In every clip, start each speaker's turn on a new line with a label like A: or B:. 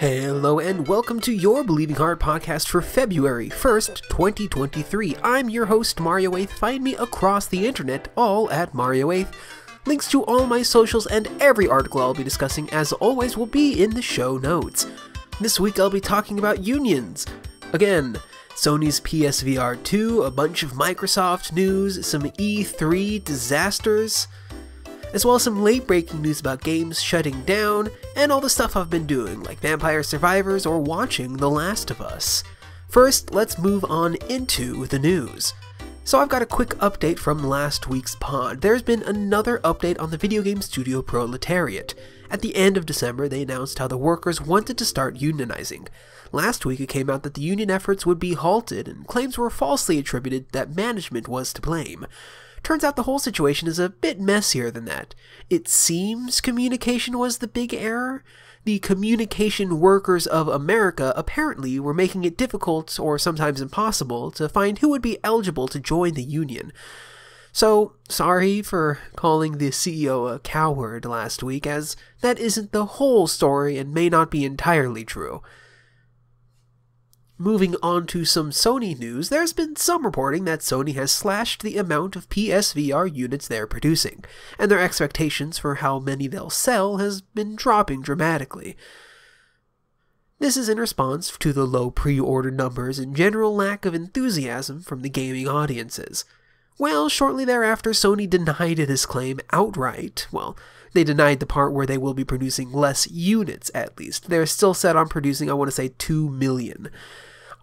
A: Hello and welcome to your Believing Heart podcast for February 1st, 2023. I'm your host, Mario8th. Find me across the internet, all at Mario8th. Links to all my socials and every article I'll be discussing, as always, will be in the show notes. This week I'll be talking about unions. Again, Sony's PSVR 2, a bunch of Microsoft news, some E3 disasters, as well as some late-breaking news about games shutting down, and all the stuff I've been doing, like Vampire Survivors or watching The Last of Us. First, let's move on into the news. So I've got a quick update from last week's pod. There's been another update on the video game studio Proletariat. At the end of December, they announced how the workers wanted to start unionizing. Last week it came out that the union efforts would be halted, and claims were falsely attributed that management was to blame. Turns out the whole situation is a bit messier than that. It seems communication was the big error. The Communication Workers of America apparently were making it difficult, or sometimes impossible, to find who would be eligible to join the union. So, sorry for calling the CEO a coward last week, as that isn't the whole story and may not be entirely true. Moving on to some Sony news, there's been some reporting that Sony has slashed the amount of PSVR units they're producing, and their expectations for how many they'll sell has been dropping dramatically. This is in response to the low pre-order numbers and general lack of enthusiasm from the gaming audiences. Well, shortly thereafter, Sony denied this claim outright. Well, they denied the part where they will be producing less units, at least. They're still set on producing, I want to say, 2 million.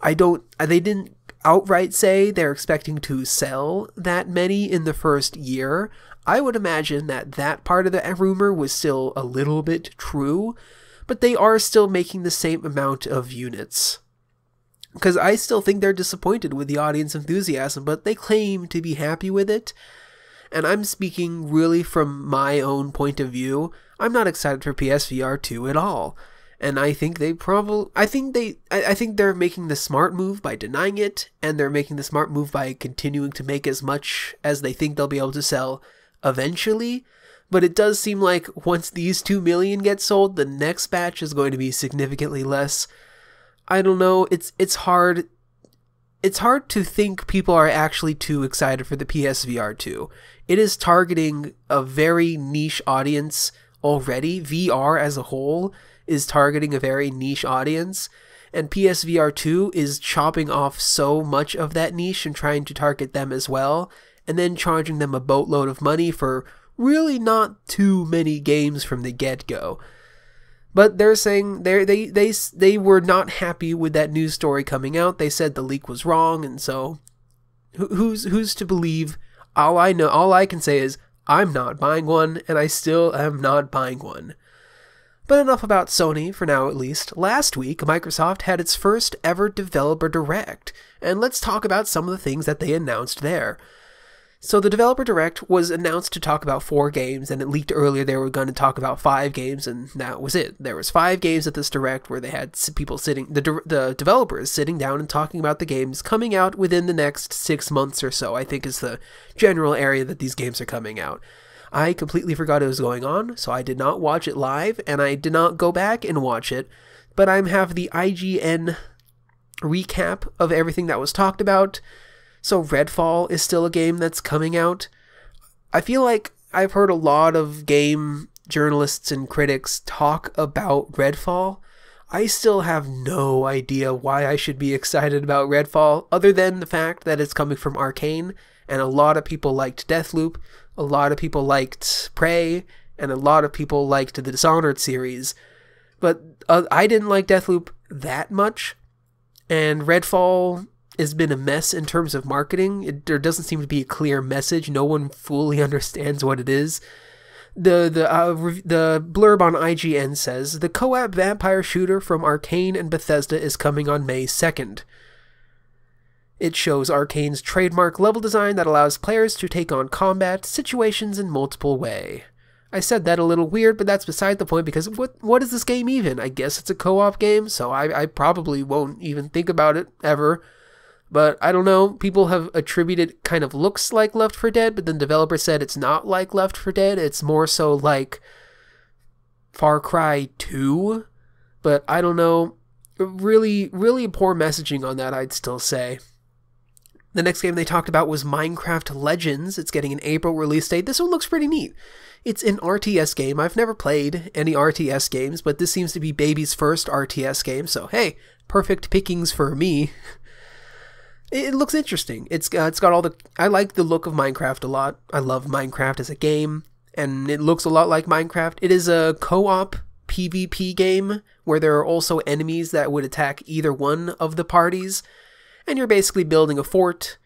A: They didn't outright say they're expecting to sell that many in the first year. I would imagine that that part of the rumor was still a little bit true, but they are still making the same amount of units. Because I still think they're disappointed with the audience enthusiasm, but they claim to be happy with it. And I'm speaking really from my own point of view. I'm not excited for PSVR 2 at all. And I think I think they're making the smart move by denying it, and they're making the smart move by continuing to make as much as they think they'll be able to sell eventually. But it does seem like once these 2 million get sold, the next batch is going to be significantly less. I don't know, it's hard to think people are actually too excited for the PSVR 2. It is targeting a very niche audience already. VR as a whole is targeting a very niche audience, and PSVR 2 is chopping off so much of that niche and trying to target them as well, and then charging them a boatload of money for really not too many games from the get-go. But they're saying they were not happy with that news story coming out. They said the leak was wrong, and so who's to believe? All I can say is I'm not buying one, and I still am not buying one. But enough about Sony, for now at least. Last week, Microsoft had its first ever Developer Direct, and let's talk about some of the things that they announced there. So the Developer Direct was announced to talk about 4 games, and it leaked earlier they were going to talk about 5 games, and that was it. There was 5 games at this Direct where they had people the developers sitting down and talking about the games coming out within the next 6 months or so, I think is the general area that these games are coming out. I completely forgot it was going on, so I did not watch it live, and I did not go back and watch it, but I have the IGN recap of everything that was talked about. So Redfall is still a game that's coming out. I feel like I've heard a lot of game journalists and critics talk about Redfall. I still have no idea why I should be excited about Redfall, other than the fact that it's coming from Arcane, and a lot of people liked Deathloop, a lot of people liked Prey, and a lot of people liked the Dishonored series. But I didn't like Deathloop that much, and Redfall has been a mess in terms of marketing. There doesn't seem to be a clear message. No one fully understands what it is. The blurb on IGN says, the co-op vampire shooter from Arcane and Bethesda is coming on May 2nd. It shows Arcane's trademark level design that allows players to take on combat situations in multiple ways. I said that a little weird, but that's beside the point, because what is this game even? I guess it's a co-op game, so I probably won't even think about it ever. But I don't know, people have attributed kind of looks like Left 4 Dead, but then developers said it's not like Left 4 Dead, it's more so like Far Cry 2. But I don't know. Really, really poor messaging on that, I'd still say. The next game they talked about was Minecraft Legends. It's getting an April release date. This one looks pretty neat. It's an RTS game. I've never played any RTS games, but this seems to be baby's first RTS game, so hey, perfect pickings for me. It looks interesting. It's got all the... I like the look of Minecraft a lot. I love Minecraft as a game, and it looks a lot like Minecraft. It is a co-op PvP game where there are also enemies that would attack either one of the parties, and you're basically building a fort,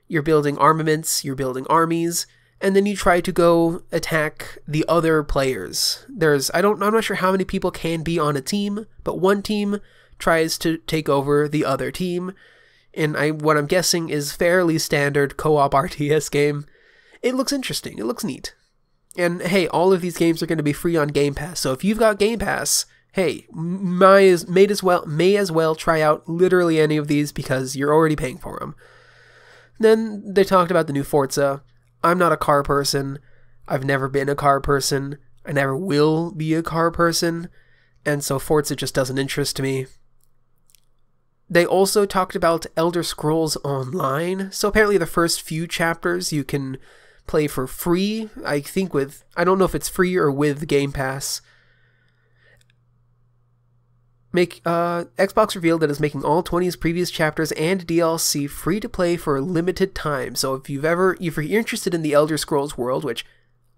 A: you're building armaments, you're building armies, and then you try to go attack the other players. I'm not sure how many people can be on a team, but one team tries to take over the other team, and what I'm guessing is fairly standard co-op RTS game. It looks interesting, it looks neat. And hey, all of these games are going to be free on Game Pass, so if you've got Game Pass, hey, may as well try out literally any of these because you're already paying for them. Then they talked about the new Forza. I'm not a car person. I've never been a car person. I never will be a car person. And so Forza just doesn't interest me. They also talked about Elder Scrolls Online. So apparently the first few chapters you can play for free. I don't know if it's free or with Game Pass. Xbox revealed that it's making all 20's previous chapters and DLC free to play for a limited time. So if you're interested in the Elder Scrolls world, which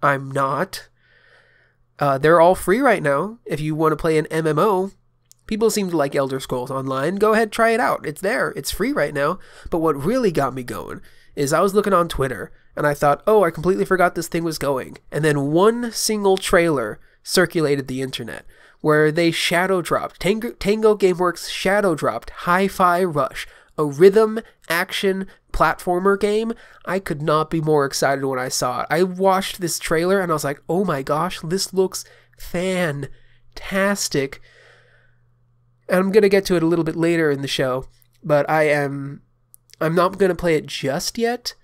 A: I'm not, they're all free right now. If you want to play an MMO, people seem to like Elder Scrolls Online. Go ahead, try it out. It's there. It's free right now. But what really got me going is I was looking on Twitter and I thought, oh, I completely forgot this thing was going. And then one single trailer circulated the internet where they shadow dropped, Tango Gameworks shadow dropped Hi-Fi Rush, a rhythm action platformer game. I could not be more excited when I saw it. I watched this trailer and I was like, oh my gosh, this looks fantastic. And I'm going to get to it a little bit later in the show, but I'm not going to play it just yet.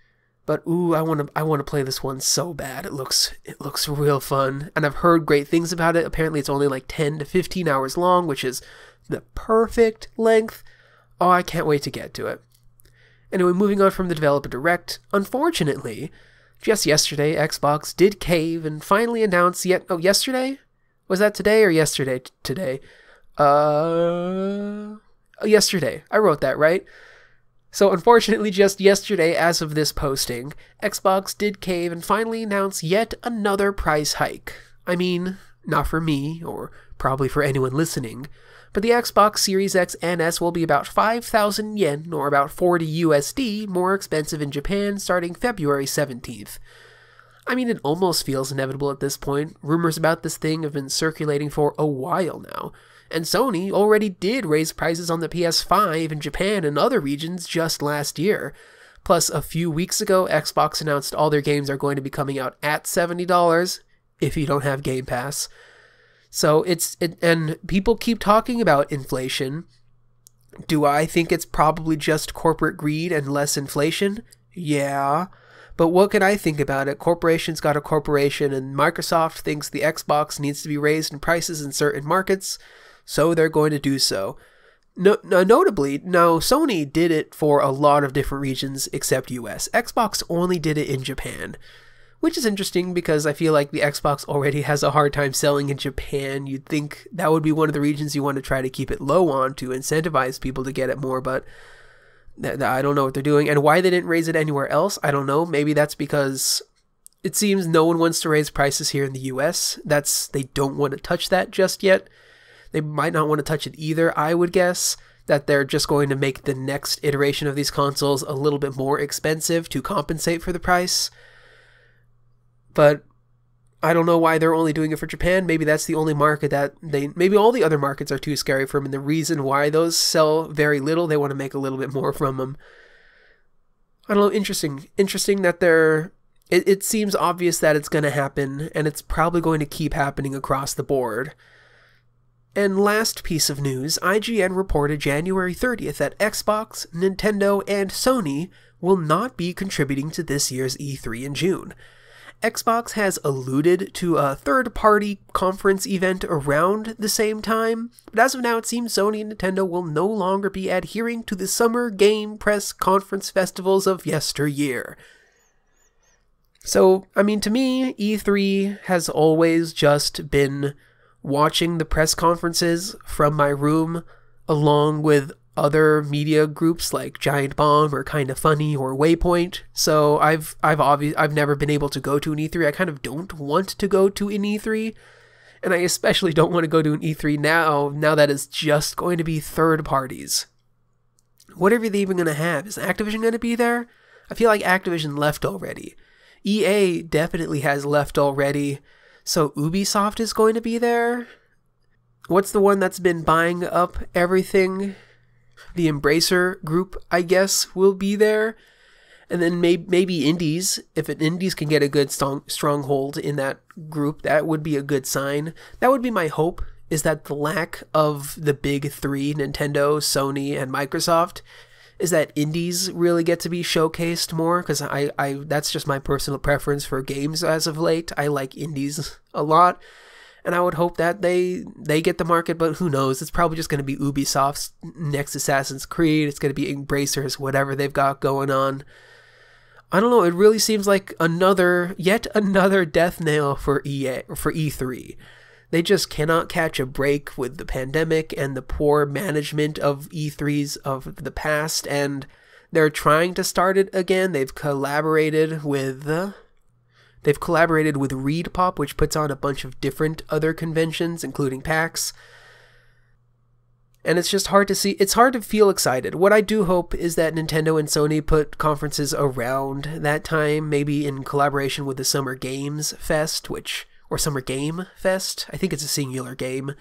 A: But ooh, I want to play this one so bad. It looks real fun, and I've heard great things about it. Apparently, it's only like 10 to 15 hours long, which is the perfect length. Oh, I can't wait to get to it. Anyway, moving on from the developer direct. Unfortunately, just yesterday, Xbox did cave and finally announced yesterday? Was that today or yesterday? Today. Yesterday. I wrote that right. So unfortunately, just yesterday, as of this posting, Xbox did cave and finally announced yet another price hike. I mean, not for me, or probably for anyone listening, but the Xbox Series X and S will be about 5,000 yen, or about 40 USD, more expensive in Japan starting February 17th. I mean, it almost feels inevitable at this point. Rumors about this thing have been circulating for a while now. And Sony already did raise prices on the PS5 in Japan and other regions just last year. Plus, a few weeks ago, Xbox announced all their games are going to be coming out at $70 if you don't have Game Pass. So and people keep talking about inflation. Do I think it's probably just corporate greed and less inflation? Yeah. But what can I think about it? Corporation's got a corporation, and Microsoft thinks the Xbox needs to be raised in prices in certain markets, so they're going to do so. Notably, now Sony did it for a lot of different regions except US. Xbox only did it in Japan, which is interesting because I feel like the Xbox already has a hard time selling in Japan. You'd think that would be one of the regions you want to try to keep it low on to incentivize people to get it more, but I don't know what they're doing. And why they didn't raise it anywhere else, I don't know. Maybe that's because it seems no one wants to raise prices here in the US. They don't want to touch that just yet. They might not want to touch it either. I would guess that they're just going to make the next iteration of these consoles a little bit more expensive to compensate for the price. But I don't know why they're only doing it for Japan. Maybe that's the only market maybe all the other markets are too scary for them, and the reason why those sell very little, they want to make a little bit more from them. I don't know, interesting that it seems obvious that it's going to happen, and it's probably going to keep happening across the board. And last piece of news, IGN reported January 30th that Xbox, Nintendo, and Sony will not be contributing to this year's E3 in June. Xbox has alluded to a third-party conference event around the same time, but as of now it seems Sony and Nintendo will no longer be adhering to the summer game press conference festivals of yesteryear. So, I mean, to me, E3 has always just been watching the press conferences from my room along with other media groups like Giant Bomb or Kinda Funny or Waypoint. So I've never been able to go to an E3. I kind of don't want to go to an E3, and I especially don't want to go to an E3 now that it's just going to be third parties. What are they even going to have? Is Activision going to be there? I feel like Activision left already. EA definitely has left already. So Ubisoft is going to be there? What's the one that's been buying up everything? The Embracer group, I guess, will be there. And then maybe Indies. If Indies can get a good stronghold in that group, that would be a good sign. That would be my hope, is that the lack of the big three, Nintendo, Sony, and Microsoft, is that Indies really get to be showcased more, because I that's just my personal preference for games as of late. I like Indies a lot. And I would hope that they get the market, but who knows? It's probably just going to be Ubisoft's next Assassin's Creed. It's going to be Embracers, whatever they've got going on. I don't know. It really seems like yet another death nail for E3. They just cannot catch a break with the pandemic and the poor management of E3s of the past, and they're trying to start it again. They've collaborated with ReedPop, which puts on a bunch of different other conventions, including PAX. And it's just hard to see. It's hard to feel excited. What I do hope is that Nintendo and Sony put conferences around that time, maybe in collaboration with the Summer Games Fest, or Summer Game Fest. I think it's a singular game.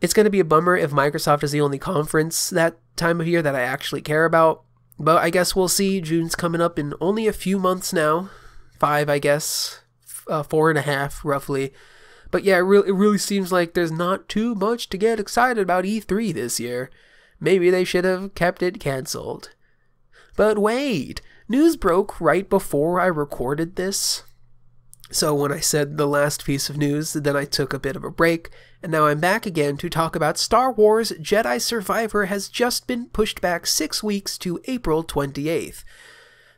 A: It's going to be a bummer if Microsoft is the only conference that time of year that I actually care about. But I guess we'll see. June's coming up in only a few months now. 5, I guess. 4.5, roughly. But yeah, it really seems like there's not too much to get excited about E3 this year. Maybe they should have kept it cancelled. But wait, news broke right before I recorded this. So when I said the last piece of news, then I took a bit of a break, and now I'm back again to talk about Star Wars Jedi Survivor has just been pushed back 6 weeks to April 28th.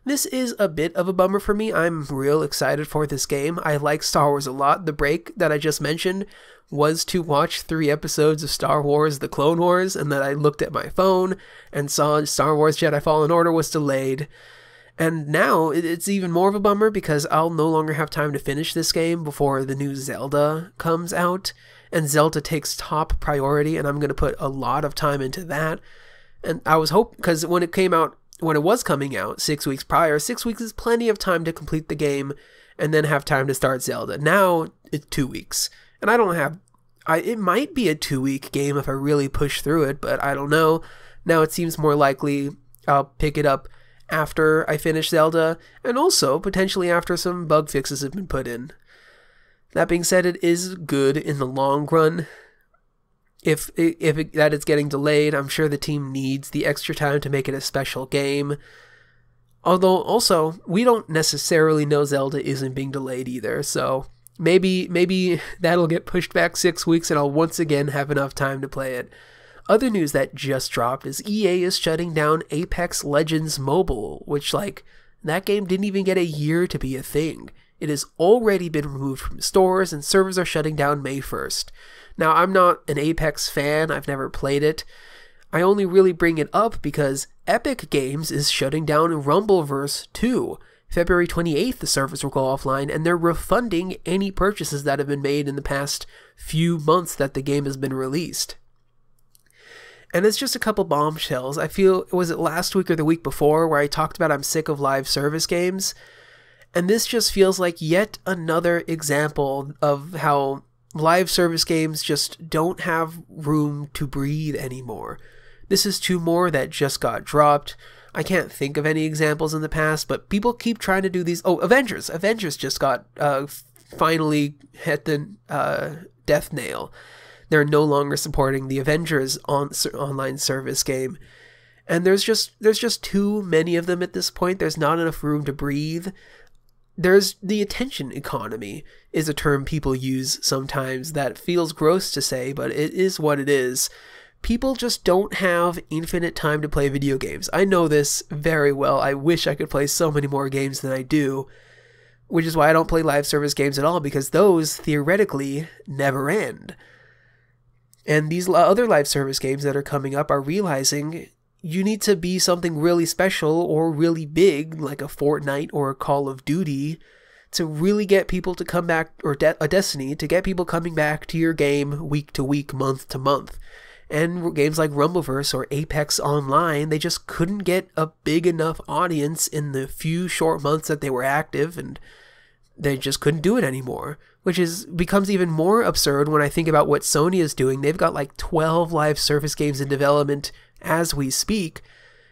A: This is a bit of a bummer for me. I'm real excited for this game. I like Star Wars a lot. The break that I just mentioned was to watch 3 episodes of Star Wars The Clone Wars, and then I looked at my phone and saw Star Wars Jedi Fallen Order was delayed. And now it's even more of a bummer because I'll no longer have time to finish this game before the new Zelda comes out. And Zelda takes top priority, and I'm going to put a lot of time into that. And I was hoping, because when it was coming out 6 weeks prior, 6 weeks is plenty of time to complete the game and then have time to start Zelda. Now it's 2 weeks. And it might be a 2-week game if I really push through it, but I don't know. Now it seems more likely I'll pick it up after I finish Zelda, and also potentially after some bug fixes have been put in. That being said, it is good in the long run. If it's getting delayed, I'm sure the team needs the extra time to make it a special game. Although, also, we don't necessarily know Zelda isn't being delayed either, so maybe that'll get pushed back 6 weeks and I'll once again have enough time to play it. Other news that just dropped is EA is shutting down Apex Legends Mobile, which, that game didn't even get a year to be a thing. It has already been removed from stores, and servers are shutting down May 1st. Now, I'm not an Apex fan. I've never played it. I only really bring it up because Epic Games is shutting down Rumbleverse too. February 28th, the servers will go offline, and they're refunding any purchases that have been made in the past few months that the game has been released. And it's just a couple bombshells. I feel, was it last week or the week before, where I talked about I'm sick of live service games? And this just feels like yet another example of how live service games just don't have room to breathe anymore. This is 2 more that just got dropped. I can't think of any examples in the past, but people keep trying to do these. Oh, Avengers. Avengers just got finally hit the death nail. They're no longer supporting the Avengers online service game. And there's just too many of them at this point. There's not enough room to breathe. there's the attention economy is a term people use sometimes that feels gross to say, but it is what it is. People just don't have infinite time to play video games. I know this very well. I wish I could play so many more games than I do, which is why I don't play live service games at all, because those theoretically never end. And these other live service games that are coming up are realizing you need to be something really special or really big, like a Fortnite or a Call of Duty, to really get people to come back, or a Destiny, to get people coming back to your game week to week, month to month. And games like Rumbleverse or Apex Online, they just couldn't get a big enough audience in the few short months that they were active, and they just couldn't do it anymore. Which becomes even more absurd when I think about what Sony is doing. They've got like 12 live service games in development as we speak,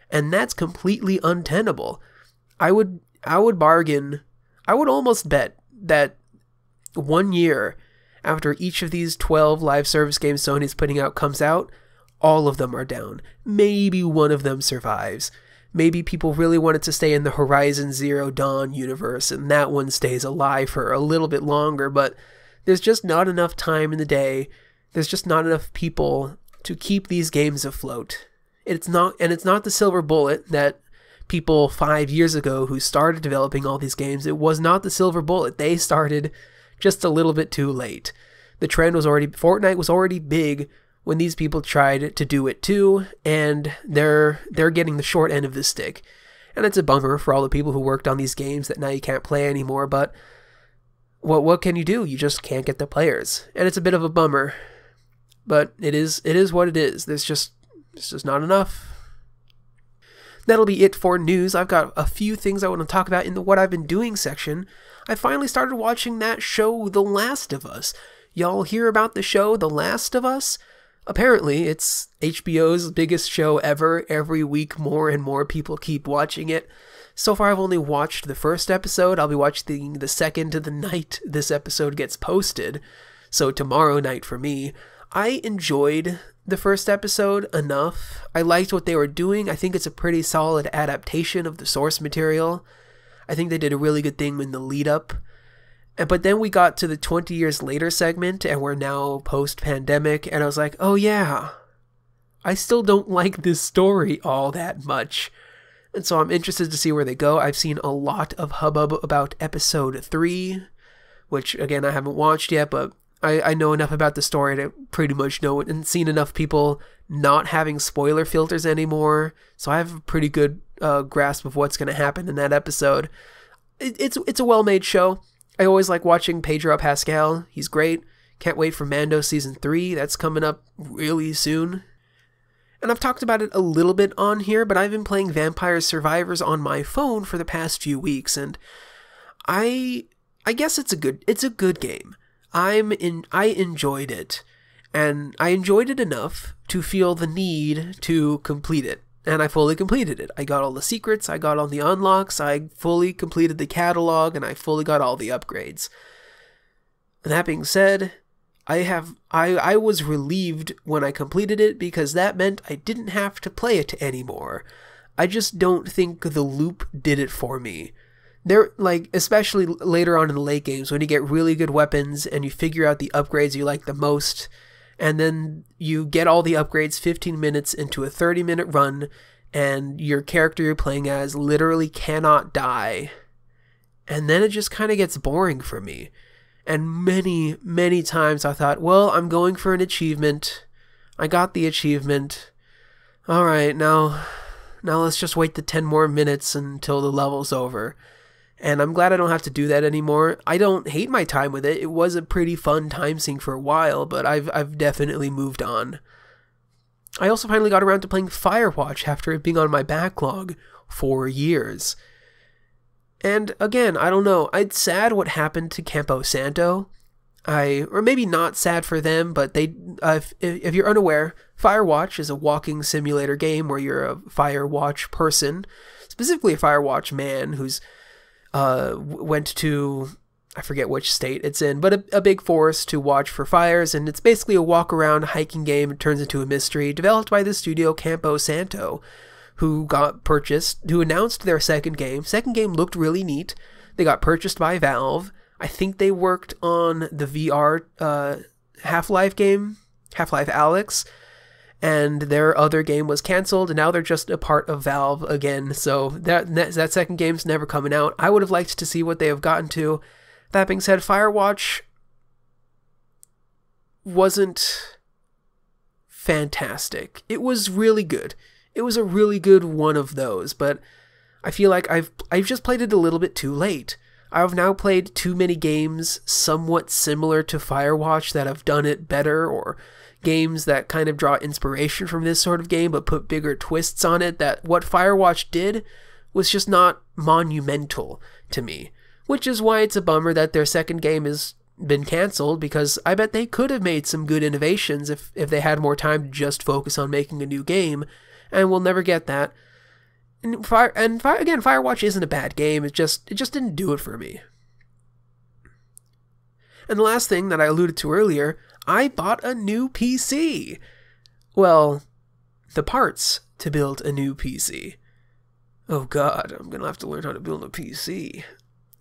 A: and that's completely untenable. I would bargain, I would almost bet that 1 year after each of these 12 live service games Sony's putting out comes out, all of them are down. Maybe one of them survives. Maybe people really wanted to stay in the Horizon Zero Dawn universe, and that one stays alive for a little bit longer, but there's just not enough time in the day. There's just not enough people to keep these games afloat. It's not the silver bullet that people 5 years ago who started developing all these games, it was not the silver bullet. They started just a little bit too late. The trend was already, Fortnite was already big when these people tried to do it too, and they're getting the short end of the stick. And it's a bummer for all the people who worked on these games that now you can't play anymore, but what can you do? You just can't get the players. And it's a bit of a bummer, but it is what it is. There's just not enough. That'll be it for news. I've got a few things I want to talk about in the What I've Been Doing section. I finally started watching that show, The Last of Us. Y'all hear about the show, The Last of Us? Apparently, it's HBO's biggest show ever. Every week, more and more people keep watching it. So far, I've only watched the first episode. I'll be watching the second the night this episode gets posted. So tomorrow night for me. I enjoyed the first episode enough. I liked what they were doing. I think it's a pretty solid adaptation of the source material. I think they did a really good thing in the lead up. But then we got to the 20 years later segment, and we're now post-pandemic, and I was like, oh yeah, I still don't like this story all that much. And so I'm interested to see where they go. I've seen a lot of hubbub about episode 3, which, again, I haven't watched yet, but I know enough about the story to pretty much know it, and seen enough people not having spoiler filters anymore, so I have a pretty good grasp of what's going to happen in that episode. It's a well-made show. I always like watching Pedro Pascal. He's great. Can't wait for Mando Season 3. That's coming up really soon. And I've talked about it a little bit on here, but I've been playing Vampire Survivors on my phone for the past few weeks, and I guess it's a good game. I enjoyed it, and I enjoyed it enough to feel the need to complete it. And I fully completed it. I got all the secrets, I got all the unlocks, I fully completed the catalog, and I fully got all the upgrades. That being said, I was relieved when I completed it, because that meant I didn't have to play it anymore. I just don't think the loop did it for me. There, like, especially later on in the late games, when you get really good weapons and you figure out the upgrades you like the most, and then you get all the upgrades 15 minutes into a 30-minute run, and your character you're playing as literally cannot die. And then it just kind of gets boring for me. And many, many times I thought, well, I'm going for an achievement. I got the achievement. Alright, now let's just wait the 10 more minutes until the level's over. And I'm glad I don't have to do that anymore. I don't hate my time with it. It was a pretty fun time sink for a while, but I've definitely moved on. I also finally got around to playing Firewatch after it being on my backlog for years. And again, I don't know, it's sad what happened to Campo Santo. Or maybe not sad for them, but they, if you're unaware, Firewatch is a walking simulator game where you're a Firewatch person, specifically a Firewatch man who's went to, I forget which state it's in, but a big forest to watch for fires, and it's basically a walk-around hiking game. It turns into a mystery, developed by the studio Campo Santo, who got purchased, who announced their second game. Second game looked really neat. They got purchased by Valve. I think they worked on the VR Half-Life game, Half-Life Alyx, and their other game was canceled, and now they're just a part of Valve again. So that second game's never coming out. I would have liked to see what they have gotten to. That being said, Firewatch wasn't fantastic. It was really good. It was a really good one of those, but I feel like I've just played it a little bit too late. I've now played too many games somewhat similar to Firewatch that have done it better, or games that kind of draw inspiration from this sort of game but put bigger twists on it, that what Firewatch did was just not monumental to me. Which is why it's a bummer that their second game has been canceled, because I bet they could have made some good innovations if they had more time to just focus on making a new game, and we'll never get that. And again, Firewatch isn't a bad game, it just didn't do it for me. And the last thing that I alluded to earlier, I bought a new PC. Well, the parts to build a new PC. Oh god, I'm gonna have to learn how to build a PC.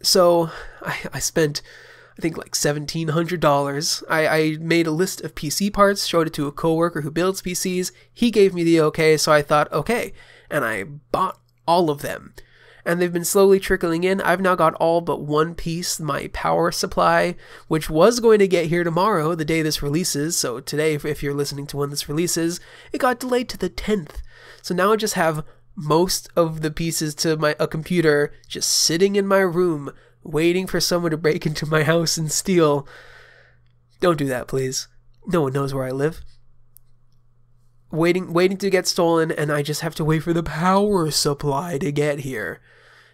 A: So, I spent, I think, like $1,700. I made a list of PC parts, showed it to a coworker who builds PCs. He gave me the okay, so I thought, okay. And I bought all of them. And they've been slowly trickling in. I've now got all but one piece, my power supply, which was going to get here tomorrow, the day this releases. So today, if you're listening to when this releases, it got delayed to the 10th. So now I just have most of the pieces to a computer just sitting in my room, waiting for someone to break into my house and steal. Don't do that, please. No one knows where I live. Waiting to get stolen, and I just have to wait for the power supply to get here.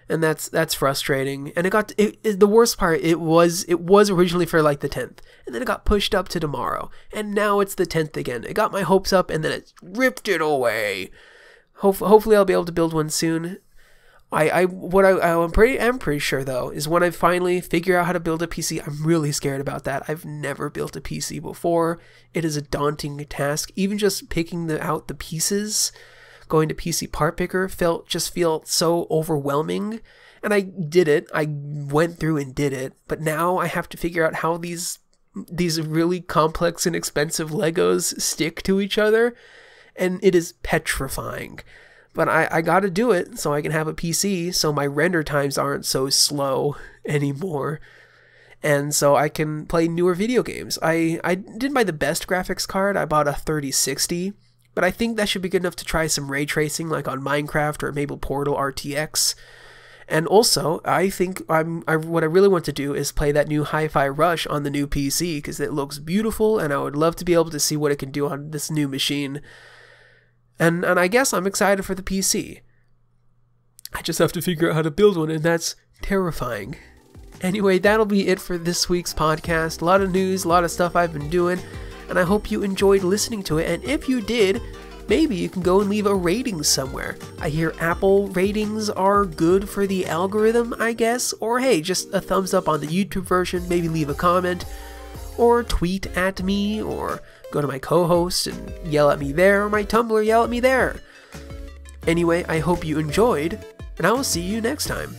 A: And that's frustrating. And the worst part, it was originally for like the 10th, and then it got pushed up to tomorrow, and now it's the 10th again. It got my hopes up, and then it ripped it away. Hopefully I'll be able to build one soon. I'm pretty sure though is when I finally figure out how to build a PC. I'm really scared about that. I've never built a PC before. It is a daunting task. Even just picking out the pieces, going to PC Part Picker felt so overwhelming. And I did it. I went through and did it. But now I have to figure out how these really complex and expensive Legos stick to each other, and it is petrifying. But I gotta do it so I can have a PC, so my render times aren't so slow anymore, and so I can play newer video games. I didn't buy the best graphics card. I bought a 3060, but I think that should be good enough to try some ray tracing like on Minecraft or maybe Portal RTX. And also, I think what I really want to do is play that new Hi-Fi Rush on the new PC, because it looks beautiful, and I would love to be able to see what it can do on this new machine. And I guess I'm excited for the PC. I just have to figure out how to build one, and that's terrifying. Anyway, that'll be it for this week's podcast. A lot of news, a lot of stuff I've been doing, and I hope you enjoyed listening to it. And if you did, maybe you can go and leave a rating somewhere. I hear Apple ratings are good for the algorithm, I guess. Or hey, just a thumbs up on the YouTube version, maybe leave a comment, or tweet at me, or go to my co-host and yell at me there, or my Tumblr, yell at me there. Anyway, I hope you enjoyed, and I will see you next time.